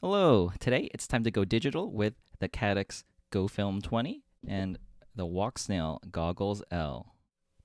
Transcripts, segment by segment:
Hello, today it's time to go digital with the Caddx Gofilm 20 and the Walksnail Goggles L.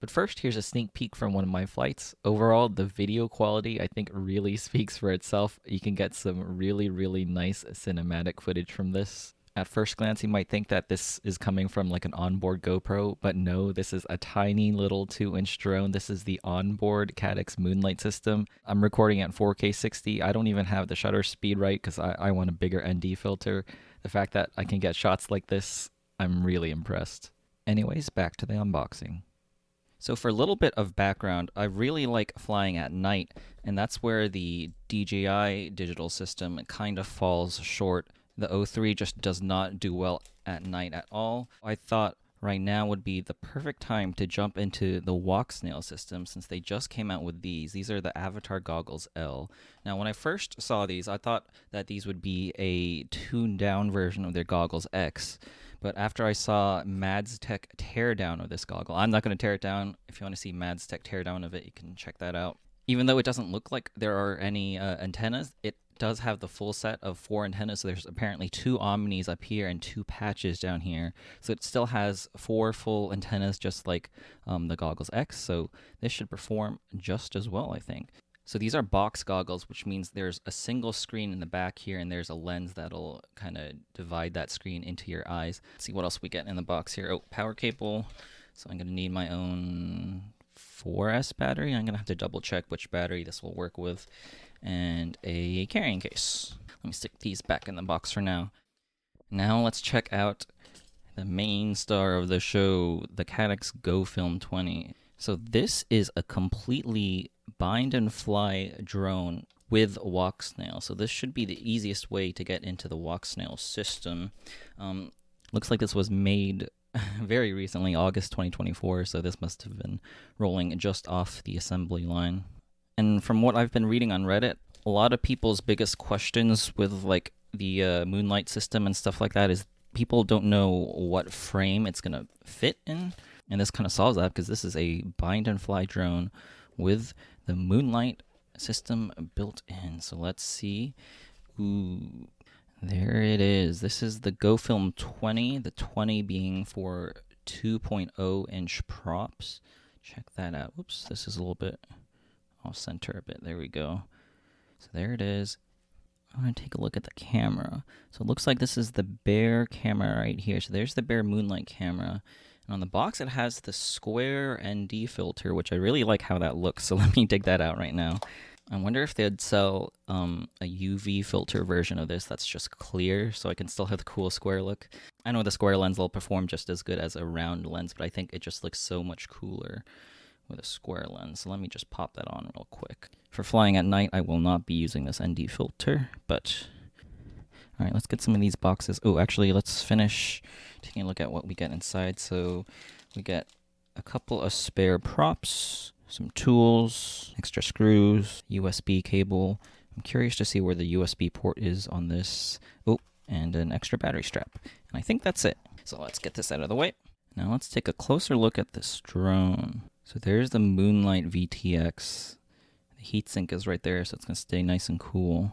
But first, here's a sneak peek from one of my flights. Overall, the video quality I think really speaks for itself. You can get some really nice cinematic footage from this. At first glance, you might think that this is coming from like an onboard GoPro, but no, this is a tiny little 2-inch drone. This is the onboard Caddx Moonlight system. I'm recording at 4K 60. I don't even have the shutter speed right because I want a bigger ND filter. The fact that I can get shots like this, I'm really impressed. Anyways, back to the unboxing. So for a little bit of background, I really like flying at night, and that's where the DJI digital system kind of falls short. The O3 just does not do well at night at all. I thought right now would be the perfect time to jump into the Walksnail system since they just came out with these. These are the Avatar Goggles L. Now, when I first saw these, I thought that these would be a tuned down version of their Goggles X. But after I saw Mads Tech teardown of this goggle, I'm not going to tear it down. If you want to see Mads Tech teardown of it, you can check that out. Even though it doesn't look like there are any antennas, it does have the full set of 4 antennas. So there's apparently 2 omnis up here and 2 patches down here. So it still has 4 full antennas, just like the Goggles X. So this should perform just as well, I think. So these are box goggles, which means there's a single screen in the back here, and there's a lens that'll kind of divide that screen into your eyes. Let's see what else we get in the box here. Oh, power cable. So I'm going to need my own 4S battery. I'm going to have to double check which battery this will work with. And a carrying case. Let me stick these back in the box for now. Now let's check out the main star of the show, the Caddx Gofilm 20. So this is a completely bind and fly drone with Walksnail. So this should be the easiest way to get into the Walksnail system. Looks like this was made very recently, August 2024, so this must have been rolling just off the assembly line. And from what I've been reading on Reddit, a lot of people's biggest questions with like the Moonlight system and stuff like that is people don't know what frame it's going to fit in. And this kind of solves that because this is a bind and fly drone with the Moonlight system built in. So let's see. Ooh, there it is. This is the Gofilm 20, the 20 being for 2.0 inch props. Check that out. Whoops, this is a little bit, I'll center a bit. There we go. So there it is. I'm going to take a look at the camera. So it looks like this is the Bear camera right here. So there's the Bear Moonlight camera. And on the box, it has the square ND filter, which I really like how that looks. So let me dig that out right now. I wonder if they'd sell a UV filter version of this that's just clear, so I can still have the cool square look. I know the square lens will perform just as good as a round lens, but I think it just looks so much cooler with a square lens. So let me just pop that on real quick. For flying at night, I will not be using this ND filter, but all right, let's get some of these boxes. Oh, actually, let's finish taking a look at what we get inside. So we get a couple of spare props, some tools, extra screws, USB cable. I'm curious to see where the USB port is on this. Oh, and an extra battery strap. And I think that's it. So let's get this out of the way. Now let's take a closer look at this drone. So there's the Moonlight VTX. The heatsink is right there, so it's going to stay nice and cool.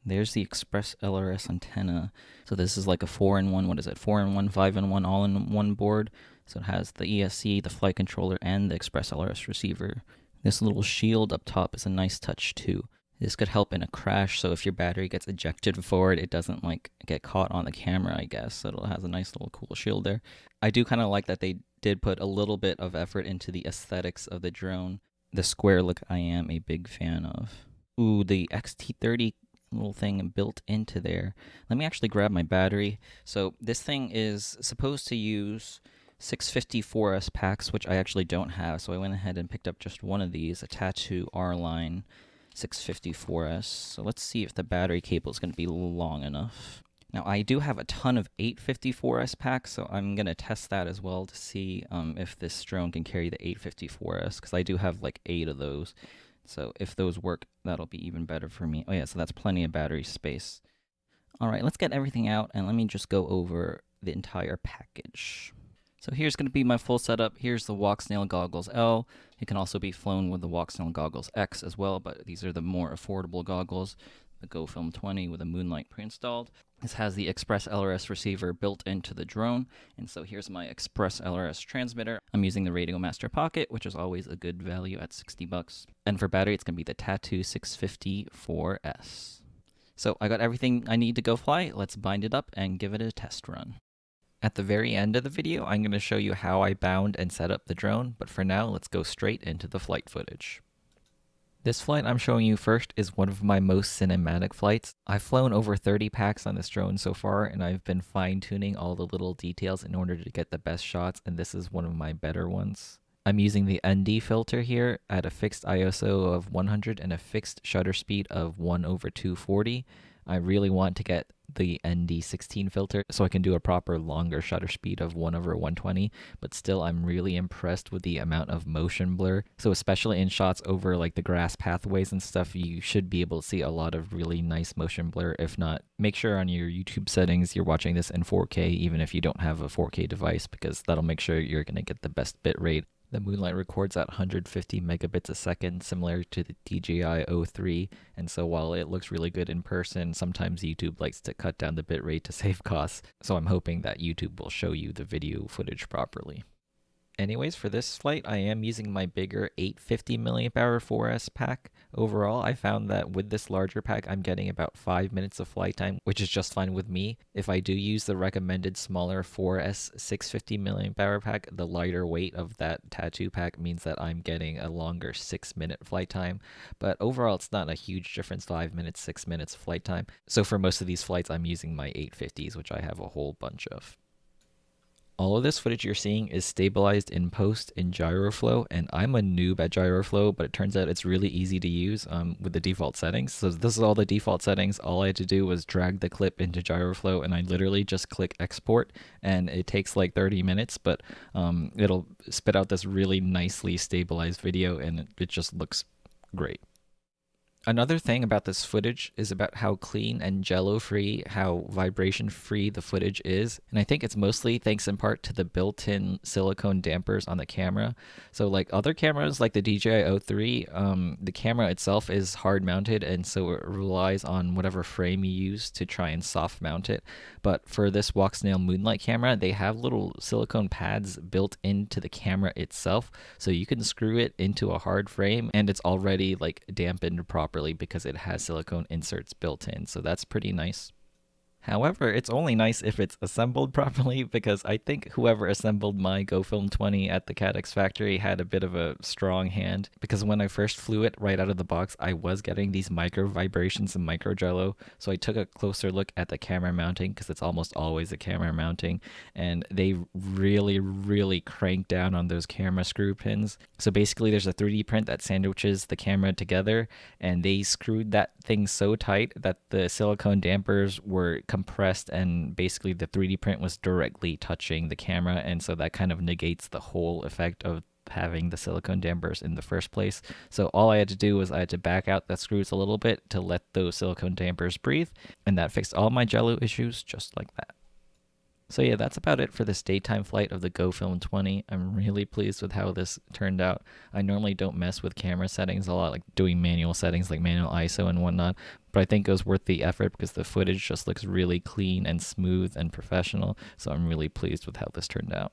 There's the Express LRS antenna. So this is like a 4-in-1, what is it, 4-in-1, 5-in-1, all-in-one board. So it has the ESC, the flight controller, and the Express LRS receiver. This little shield up top is a nice touch too. This could help in a crash, so if your battery gets ejected forward, it doesn't like get caught on the camera, I guess. So it has a nice little cool shield there. I do kind of like that they did put a little bit of effort into the aesthetics of the drone. The square look I am a big fan of. Ooh, the XT30 little thing built into there. Let me actually grab my battery. So this thing is supposed to use 654S packs, which I actually don't have, so I went ahead and picked up just one of these, a Tattoo R-Line 654S. So let's see if the battery cable is going to be long enough. Now I do have a ton of 854S packs, so I'm going to test that as well to see if this drone can carry the 854S, because I do have like 8 of those. So if those work, that'll be even better for me. Oh yeah, so that's plenty of battery space. All right, let's get everything out, and let me just go over the entire package. So here's going to be my full setup. Here's the Walksnail Goggles L. It can also be flown with the Walksnail Goggles X as well, but these are the more affordable goggles. the Gofilm 20 with a Moonlight pre-installed. This has the Express LRS receiver built into the drone, and so here's my Express LRS transmitter. I'm using the Radio Master Pocket, which is always a good value at $60. And for battery, it's going to be the Tattoo 650 4S. So I got everything I need to go fly. Let's bind it up and give it a test run. At the very end of the video, I'm going to show you how I bound and set up the drone, but for now, let's go straight into the flight footage. This flight I'm showing you first is one of my most cinematic flights. I've flown over 30 packs on this drone so far, and I've been fine-tuning all the little details in order to get the best shots, and this is one of my better ones. I'm using the ND filter here at a fixed ISO of 100 and a fixed shutter speed of 1/240. I really want to get the ND16 filter so I can do a proper longer shutter speed of 1/120, but still I'm really impressed with the amount of motion blur. So especially in shots over like the grass pathways and stuff, you should be able to see a lot of really nice motion blur. If not, make sure on your YouTube settings you're watching this in 4K even if you don't have a 4K device, because that'll make sure you're going to get the best bit rate. The Moonlight records at 150 megabits a second, similar to the DJI O3, and so while it looks really good in person, sometimes YouTube likes to cut down the bitrate to save costs, so I'm hoping that YouTube will show you the video footage properly. Anyways, for this flight, I am using my bigger 850 mAh 4S pack. Overall, I found that with this larger pack, I'm getting about 5 minutes of flight time, which is just fine with me. If I do use the recommended smaller 4S 650 mAh pack, the lighter weight of that Tattoo pack means that I'm getting a longer 6-minute flight time. But overall, it's not a huge difference, 5 minutes, 6 minutes flight time. So for most of these flights, I'm using my 850s, which I have a whole bunch of. All of this footage you're seeing is stabilized in post in GyroFlow, and I'm a noob at GyroFlow, but it turns out it's really easy to use with the default settings. So this is all the default settings. All I had to do was drag the clip into GyroFlow, and I literally just click export, and it takes like 30 minutes, but it'll spit out this really nicely stabilized video, and it just looks great. Another thing about this footage is about how clean and jello-free, how vibration-free the footage is. And I think it's mostly thanks in part to the built-in silicone dampers on the camera. So like other cameras like the DJI O3, the camera itself is hard-mounted, and so it relies on whatever frame you use to try and soft-mount it. But for this Walksnail Moonlight camera, they have little silicone pads built into the camera itself. So you can screw it into a hard frame, and it's already like dampened properly because it has silicone inserts built in, so that's pretty nice. However, it's only nice if it's assembled properly, because I think whoever assembled my Gofilm 20 at the Caddx factory had a bit of a strong hand, because when I first flew it right out of the box, I was getting these micro vibrations and micro jello, so I took a closer look at the camera mounting, because it's almost always a camera mounting, and they really crank down on those camera screw pins. So basically there's a 3D print that sandwiches the camera together, and they screwed that thing so tight that the silicone dampers were compressed, and basically the 3D print was directly touching the camera, and so that kind of negates the whole effect of having the silicone dampers in the first place. So all I had to do was I had to back out the screws a little bit to let those silicone dampers breathe, and that fixed all my jello issues just like that. So yeah, that's about it for this daytime flight of the Gofilm 20. I'm really pleased with how this turned out. I normally don't mess with camera settings a lot, like doing manual settings like manual ISO and whatnot, but I think it was worth the effort because the footage just looks really clean and smooth and professional, so I'm really pleased with how this turned out.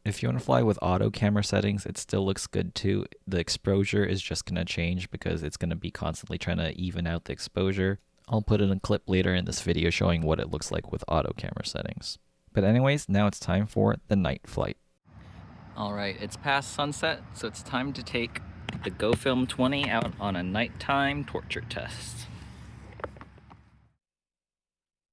If you want to fly with auto camera settings, it still looks good too. The exposure is just going to change because it's going to be constantly trying to even out the exposure. I'll put in a clip later in this video showing what it looks like with auto camera settings. But anyways, now it's time for the night flight. Alright, it's past sunset, so it's time to take the Gofilm 20 out on a nighttime torture test.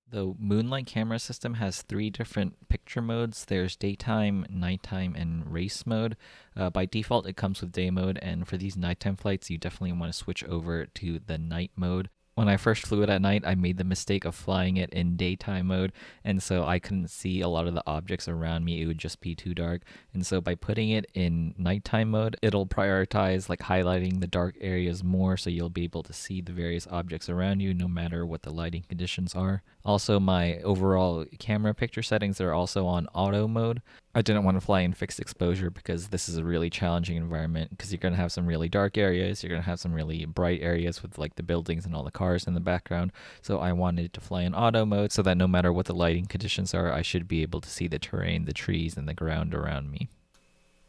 The Moonlight camera system has 3 different picture modes. There's daytime, nighttime, and race mode. By default, it comes with day mode, and for these nighttime flights, you definitely want to switch over to the night mode. When I first flew it at night, I made the mistake of flying it in daytime mode, and so I couldn't see a lot of the objects around me. It would just be too dark. And so by putting it in nighttime mode, it'll prioritize like highlighting the dark areas more, so you'll be able to see the various objects around you no matter what the lighting conditions are. Also, my overall camera picture settings are also on auto mode. I didn't want to fly in fixed exposure because this is a really challenging environment because you're going to have some really dark areas, you're going to have some really bright areas with like the buildings and all the cars in the background. So I wanted to fly in auto mode so that no matter what the lighting conditions are, I should be able to see the terrain, the trees, and the ground around me.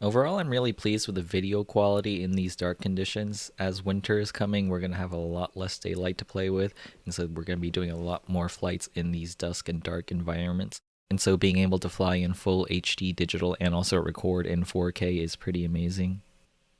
Overall, I'm really pleased with the video quality in these dark conditions. As winter is coming, we're going to have a lot less daylight to play with, and so we're going to be doing a lot more flights in these dusk and dark environments. And so being able to fly in full HD digital and also record in 4K is pretty amazing.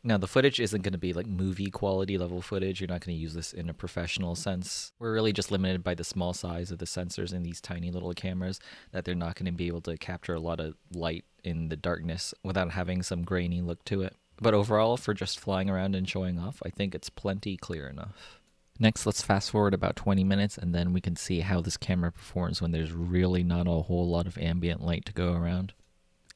Now, the footage isn't going to be like movie quality level footage. You're not going to use this in a professional sense. We're really just limited by the small size of the sensors in these tiny little cameras that they're not going to be able to capture a lot of light in the darkness without having some grainy look to it. But overall, for just flying around and showing off, I think it's plenty clear enough. Next, let's fast forward about 20 minutes and then we can see how this camera performs when there's really not a whole lot of ambient light to go around.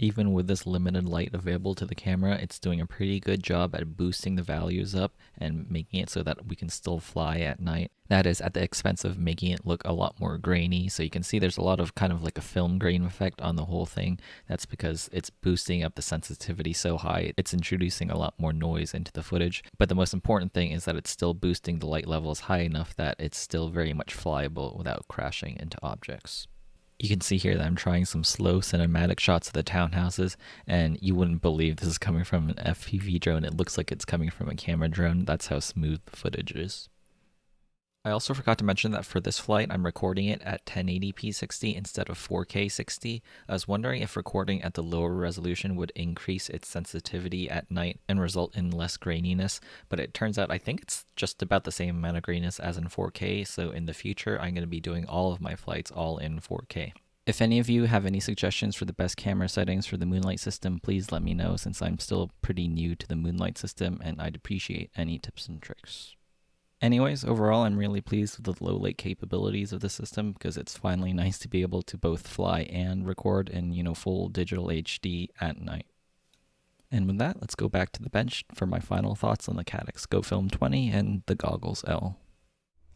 Even with this limited light available to the camera, it's doing a pretty good job at boosting the values up and making it so that we can still fly at night. That is at the expense of making it look a lot more grainy. So you can see there's a lot of kind of like a film grain effect on the whole thing. That's because it's boosting up the sensitivity so high, it's introducing a lot more noise into the footage. But the most important thing is that it's still boosting the light levels high enough that it's still very much flyable without crashing into objects. You can see here that I'm trying some slow cinematic shots of the townhouses, and you wouldn't believe this is coming from an FPV drone. It looks like it's coming from a camera drone. That's how smooth the footage is. I also forgot to mention that for this flight, I'm recording it at 1080p 60 instead of 4K 60. I was wondering if recording at the lower resolution would increase its sensitivity at night and result in less graininess, but it turns out I think it's just about the same amount of graininess as in 4K, so in the future I'm going to be doing all of my flights all in 4K. If any of you have any suggestions for the best camera settings for the Moonlight system, please let me know since I'm still pretty new to the Moonlight system and I'd appreciate any tips and tricks. Anyways, overall, I'm really pleased with the low light capabilities of the system because it's finally nice to be able to both fly and record in, full digital HD at night. And with that, let's go back to the bench for my final thoughts on the Caddx Gofilm 20 and the Goggles L.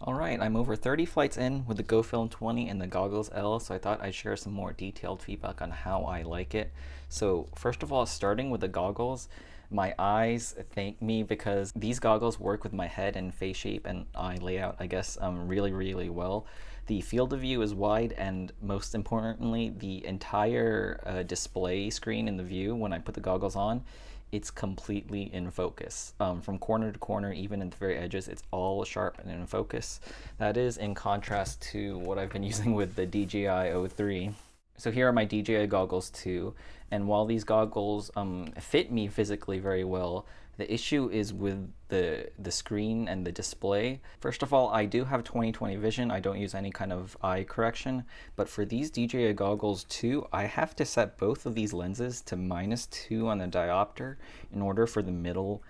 Alright, I'm over 30 flights in with the Gofilm 20 and the Goggles L, so I thought I'd share some more detailed feedback on how I like it. So first of all, starting with the goggles, my eyes thank me because these goggles work with my head and face shape and eye layout, I guess, really well. The field of view is wide, and most importantly, the entire display screen in the view, when I put the goggles on, it's completely in focus. From corner to corner, even at the very edges, it's all sharp and in focus. That is in contrast to what I've been using with the DJI 03. So here are my DJI goggles too, and while these goggles fit me physically very well, the issue is with the screen and the display. First of all, I do have 20/20 vision. I don't use any kind of eye correction, but for these DJI goggles too, I have to set both of these lenses to -2 on the diopter in order for the middle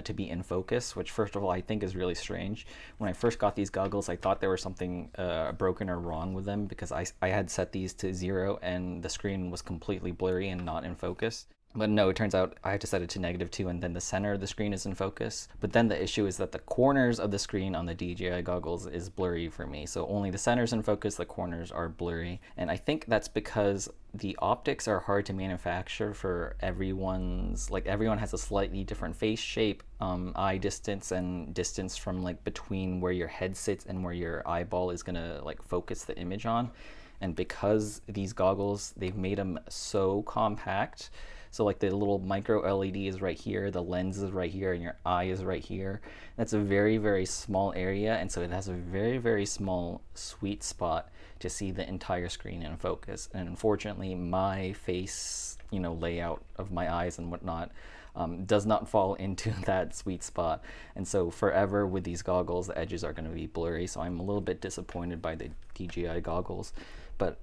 to be in focus, which first of all I think is really strange. When I first got these goggles, I thought there was something broken or wrong with them because I had set these to 0 and the screen was completely blurry and not in focus. But no, it turns out I have to set it to -2 and then the center of the screen is in focus. But then the issue is that the corners of the screen on the DJI goggles is blurry for me. So only the center's in focus, the corners are blurry. And I think that's because the optics are hard to manufacture for everyone's, like everyone has a slightly different face shape, eye distance, and distance from like between where your head sits and where your eyeball is gonna like focus the image on. And because these goggles, they've made them so compact, so like the little micro LED is right here, the lens is right here, and your eye is right here. That's a very small area, and so it has a very small sweet spot to see the entire screen in focus. And unfortunately, my face, layout of my eyes and whatnot does not fall into that sweet spot. And so forever with these goggles, the edges are going to be blurry. So I'm a little bit disappointed by the DJI goggles. But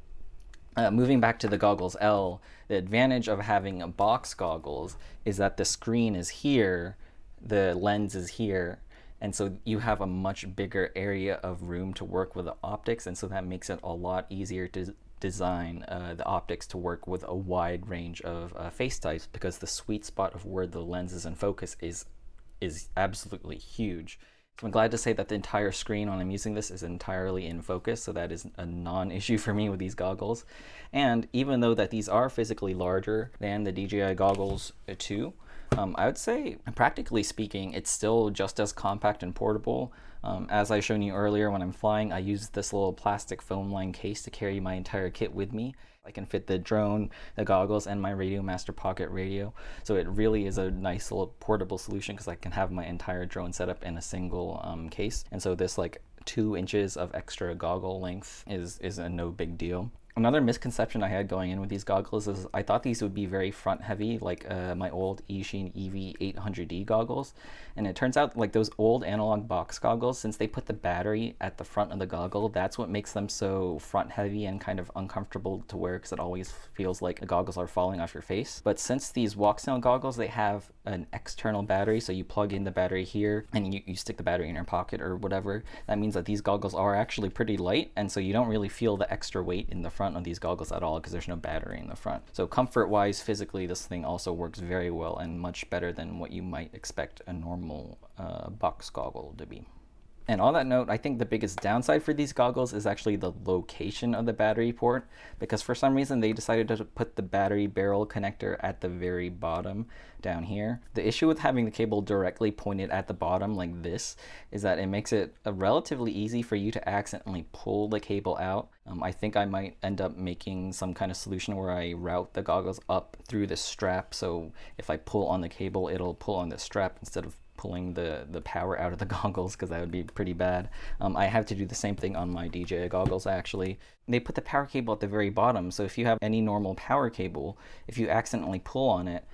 moving back to the Goggles L, the advantage of having a box goggles is that the screen is here, the lens is here, and so you have a much bigger area of room to work with the optics, and so that makes it a lot easier to design the optics to work with a wide range of face types, because the sweet spot of where the lens is in focus is absolutely huge. So I'm glad to say that the entire screen when I'm using this is entirely in focus, so that is a non-issue for me with these goggles. And even though that these are physically larger than the DJI goggles 2, I would say, practically speaking, it's still just as compact and portable. As I shown you earlier, when I'm flying, I use this little plastic foam line case to carry my entire kit with me. I can fit the drone, the goggles, and my Radio Master Pocket radio. So it really is a nice little portable solution because I can have my entire drone set up in a single case. And so this like 2 inches of extra goggle length is a no big deal. Another misconception I had going in with these goggles is I thought these would be very front heavy, like my old Eachine EV800D goggles. And it turns out like those old analog box goggles, since they put the battery at the front of the goggle, that's what makes them so front heavy and kind of uncomfortable to wear because it always feels like the goggles are falling off your face. But since these Walksnail goggles, they have an external battery, so you plug in the battery here and you stick the battery in your pocket or whatever. That means that these goggles are actually pretty light, and so you don't really feel the extra weight in the front of these goggles at all because there's no battery in the front. So comfort wise, physically, this thing also works very well and much better than what you might expect a normal box goggle to be. And on that note, I think the biggest downside for these goggles is actually the location of the battery port, because for some reason they decided to put the battery barrel connector at the very bottom down here. The issue with having the cable directly pointed at the bottom like this is that it makes it relatively easy for you to accidentally pull the cable out. I think I might end up making some kind of solution where I route the goggles up through the strap, so if I pull on the cable, it'll pull on the strap instead of pulling the power out of the goggles, because that would be pretty bad. I have to do the same thing on my DJI goggles actually. They put the power cable at the very bottom, so if you have any normal power cable, if you accidentally pull on it,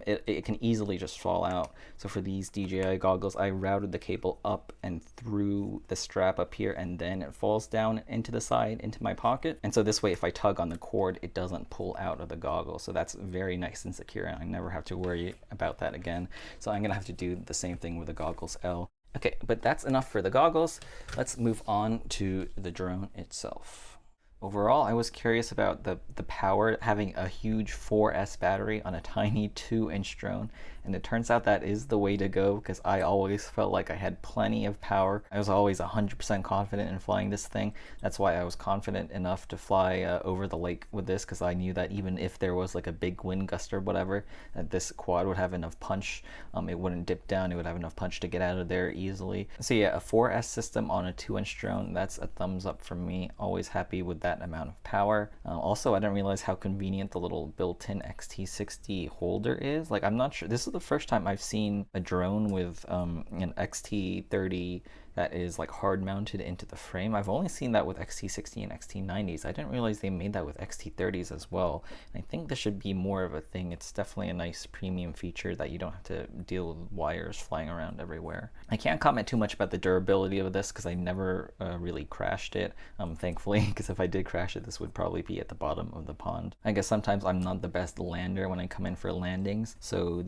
it can easily just fall out. So for these DJI goggles, I routed the cable up and through the strap up here, and then it falls down into the side into my pocket. And so this way, if I tug on the cord, it doesn't pull out of the goggle. So that's very nice and secure, and I never have to worry about that again. So I'm gonna have to do the same thing with the goggles L. Okay, but that's enough for the goggles. Let's move on to the drone itself. Overall, I was curious about the power, having a huge 4S battery on a tiny 2-inch drone, and it turns out that is the way to go because I always felt like I had plenty of power. I was always 100% confident in flying this thing. That's why I was confident enough to fly over the lake with this, because I knew that even if there was like a big wind gust or whatever, that this quad would have enough punch. It wouldn't dip down, it would have enough punch to get out of there easily. So yeah, a 4S system on a 2-inch drone, that's a thumbs up from me. Always happy with that amount of power. Also, I didn't realize how convenient the little built-in XT60 holder is. Like, I'm not sure, this is the first time I've seen a drone with an XT30 that is like hard mounted into the frame. I've only seen that with XT60 and XT90s. I didn't realize they made that with XT30s as well. And I think this should be more of a thing. It's definitely a nice premium feature that you don't have to deal with wires flying around everywhere. I can't comment too much about the durability of this because I never really crashed it, thankfully, because if I did crash it, this would probably be at the bottom of the pond. I guess sometimes I'm not the best lander when I come in for landings. So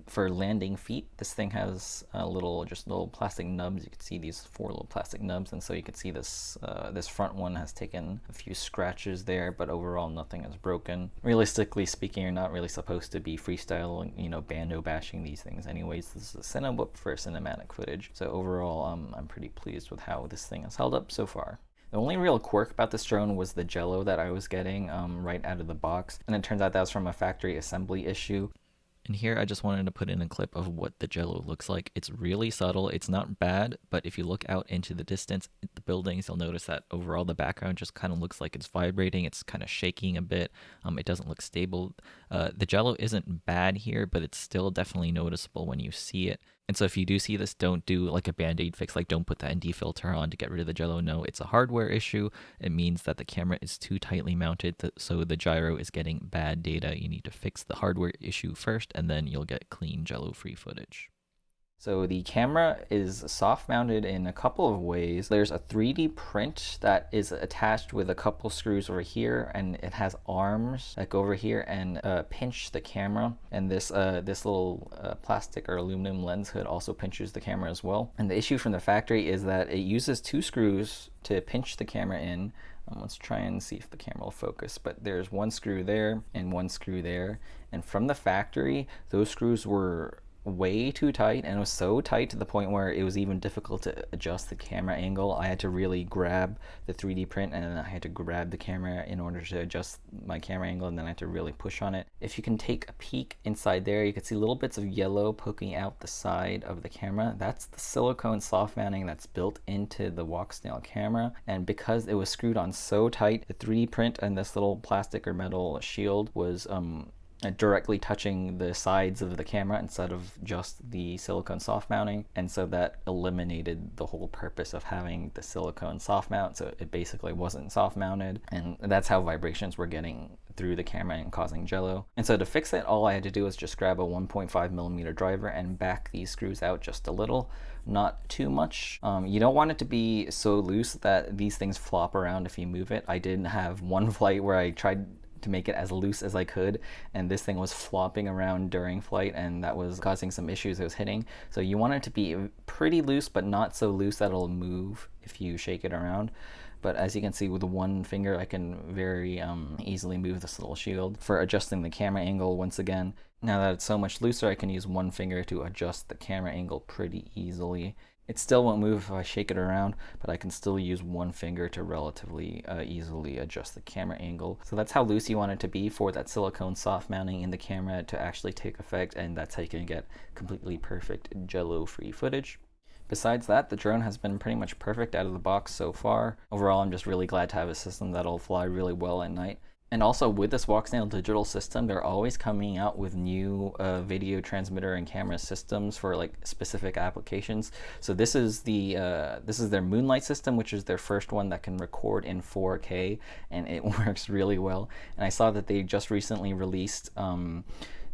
for landing feet, this thing has just little plastic nubs. You can see these 4 little plastic nubs, and so you can see this this front one has taken a few scratches there, but overall nothing is broken. Realistically speaking, you're not really supposed to be freestyling, bando bashing these things anyways. This is a Cinewhoop for cinematic footage, so overall I'm pretty pleased with how this thing has held up so far. The only real quirk about this drone was the jello that I was getting right out of the box, and it turns out that was from a factory assembly issue. And here I just wanted to put in a clip of what the jello looks like. It's really subtle. It's not bad, but if you look out into the distance at the buildings, you'll notice that overall the background just kind of looks like it's vibrating. It's kind of shaking a bit. It doesn't look stable. The jello isn't bad here, but it's still definitely noticeable when you see it. And so if you do see this, don't do like a band-aid fix, like don't put the ND filter on to get rid of the jello. No, it's a hardware issue. It means that the camera is too tightly mounted, so the gyro is getting bad data. You need to fix the hardware issue first, and then you'll get clean jello-free footage. So the camera is soft mounted in a couple of ways. There's a 3D print that is attached with a couple screws over here, and it has arms that go over here and pinch the camera. And this little plastic or aluminum lens hood also pinches the camera as well. And the issue from the factory is that it uses 2 screws to pinch the camera in. Let's try and see if the camera will focus, but there's 1 screw there and 1 screw there. And from the factory, those screws were way too tight, and it was so tight to the point where it was even difficult to adjust the camera angle. I had to really grab the 3D print, and then I had to grab the camera in order to adjust my camera angle, and then I had to really push on it. If you can take a peek inside there, you can see little bits of yellow poking out the side of the camera. That's the silicone soft mounting that's built into the Walksnail camera, and because it was screwed on so tight, the 3D print and this little plastic or metal shield was directly touching the sides of the camera instead of just the silicone soft mounting, and so that eliminated the whole purpose of having the silicone soft mount, so it basically wasn't soft mounted, and that's how vibrations were getting through the camera and causing jello. And so to fix it, all I had to do was just grab a 1.5mm driver and back these screws out just a little, not too much. You don't want it to be so loose that these things flop around if you move it. I did have one flight where I tried to make it as loose as I could, and this thing was flopping around during flight, and that was causing some issues it was hitting. So you want it to be pretty loose, but not so loose that it'll move if you shake it around. But as you can see, with one finger I can very easily move this little shield. For adjusting the camera angle, once again, now that it's so much looser, I can use one finger to adjust the camera angle pretty easily. It still won't move if I shake it around, but I can still use one finger to relatively easily adjust the camera angle. So that's how loose you want it to be for that silicone soft mounting in the camera to actually take effect, and that's how you can get completely perfect jello-free footage. Besides that, the drone has been pretty much perfect out of the box so far. Overall, I'm just really glad to have a system that'll fly really well at night. And also with this Walksnail digital system, they're always coming out with new video transmitter and camera systems for like specific applications. So this is their Moonlight system, which is their first one that can record in 4K, and it works really well. And I saw that they just recently released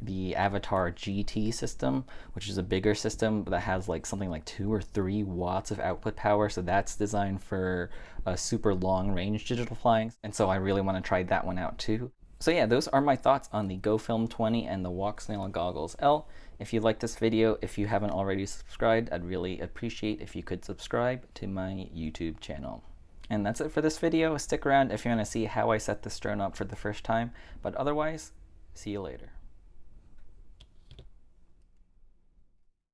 the Avatar GT system, which is a bigger system that has like something like 2 or 3 watts of output power. So that's designed for super long range digital flying. And so I really want to try that one out too. So yeah, those are my thoughts on the Gofilm 20 and the Walksnail Goggles L. If you like this video, if you haven't already subscribed, I'd really appreciate if you could subscribe to my YouTube channel. And that's it for this video. Stick around if you want to see how I set this drone up for the first time. But otherwise, see you later.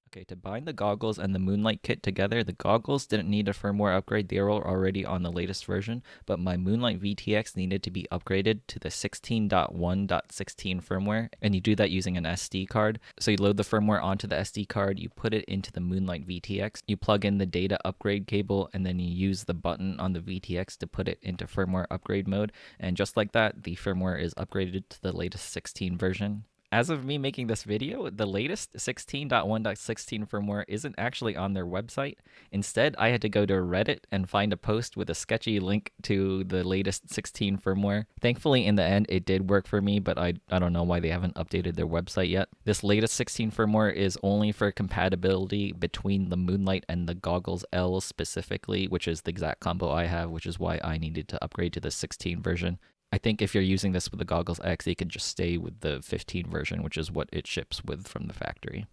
Okay, to bind the goggles and the Moonlight kit together, the goggles didn't need a firmware upgrade. They were already on the latest version, but my Moonlight VTX needed to be upgraded to the 16.1.16 firmware, and you do that using an SD card. So you load the firmware onto the SD card, you put it into the Moonlight VTX, you plug in the data upgrade cable, and then you use the button on the VTX to put it into firmware upgrade mode, and just like that, the firmware is upgraded to the latest 16 version. As of me making this video, the latest 16.1.16 firmware isn't actually on their website. Instead, I had to go to Reddit and find a post with a sketchy link to the latest 16 firmware. Thankfully, in the end, it did work for me, but I don't know why they haven't updated their website yet. This latest 16 firmware is only for compatibility between the Moonlight and the Goggles L specifically, which is the exact combo I have, which is why I needed to upgrade to the 16 version. I think if you're using this with the Goggles X, you can just stay with the 15 version, which is what it ships with from the factory.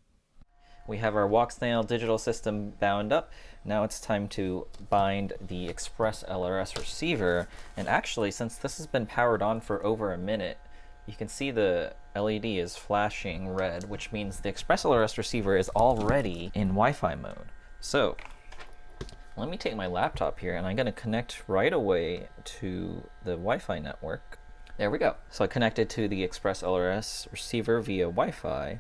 We have our Walksnail digital system bound up. Now it's time to bind the Express LRS receiver. And actually, since this has been powered on for over a minute, you can see the LED is flashing red, which means the Express LRS receiver is already in Wi-Fi mode. So let me take my laptop here, and I'm going to connect right away to the Wi-Fi network. There we go. So I connected to the Express LRS receiver via Wi-Fi.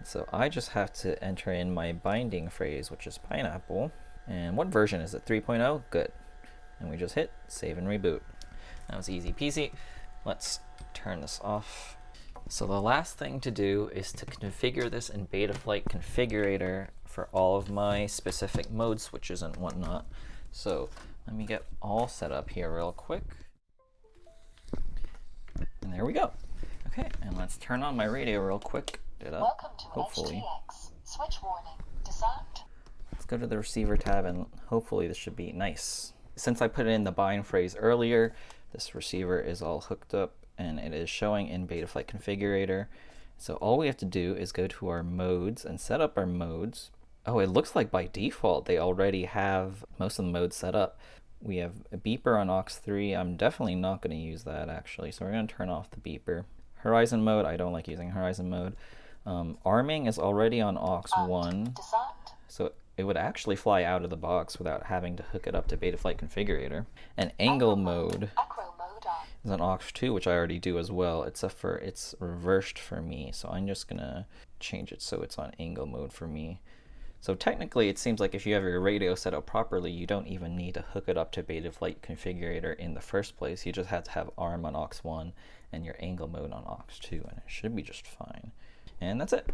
So I just have to enter in my binding phrase, which is pineapple. And what version is it? 3.0? Good. And we just hit save and reboot. That was easy peasy. Let's turn this off. So the last thing to do is to configure this in Betaflight Configurator for all of my specific mode switches and whatnot. So let me get all set up here real quick. And there we go. Okay, and let's turn on my radio real quick. Welcome to hopefully. HTX. Switch warning. Disarmed. Let's go to the receiver tab, and hopefully this should be nice. Since I put in the bind phrase earlier, this receiver is all hooked up and it is showing in Betaflight Configurator. So all we have to do is go to our modes and set up our modes. Oh, it looks like by default they already have most of the modes set up. We have a beeper on aux3. I'm definitely not going to use that actually, so we're going to turn off the beeper. Horizon mode, I don't like using horizon mode. Arming is already on aux 1, Disarmed. so it would actually fly out of the box without having to hook it up to Betaflight Configurator. And angle mode Acro mode on. is on aux 2, which I already do as well, except for it's reversed for me, so I'm just gonna change it so it's on angle mode for me. So technically it seems like if you have your radio set up properly, you don't even need to hook it up to Betaflight Configurator in the first place. You just have to have ARM on aux 1 and your angle mode on aux 2, and it should be just fine. And that's it.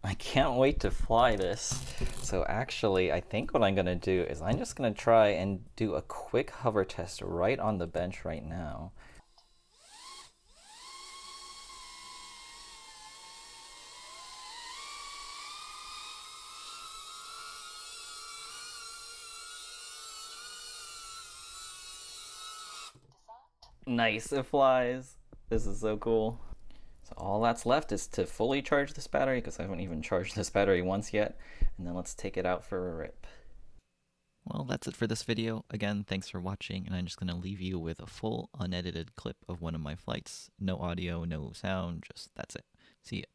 I can't wait to fly this. So actually, I think what I'm gonna do is I'm just gonna try and do a quick hover test right on the bench right now. Nice, it flies. This is so cool. So all that's left is to fully charge this battery, because I haven't even charged this battery once yet, and then let's take it out for a rip. Well, that's it for this video. Again, thanks for watching, and I'm just going to leave you with a full unedited clip of one of my flights. No audio, no sound, just that's it. See ya.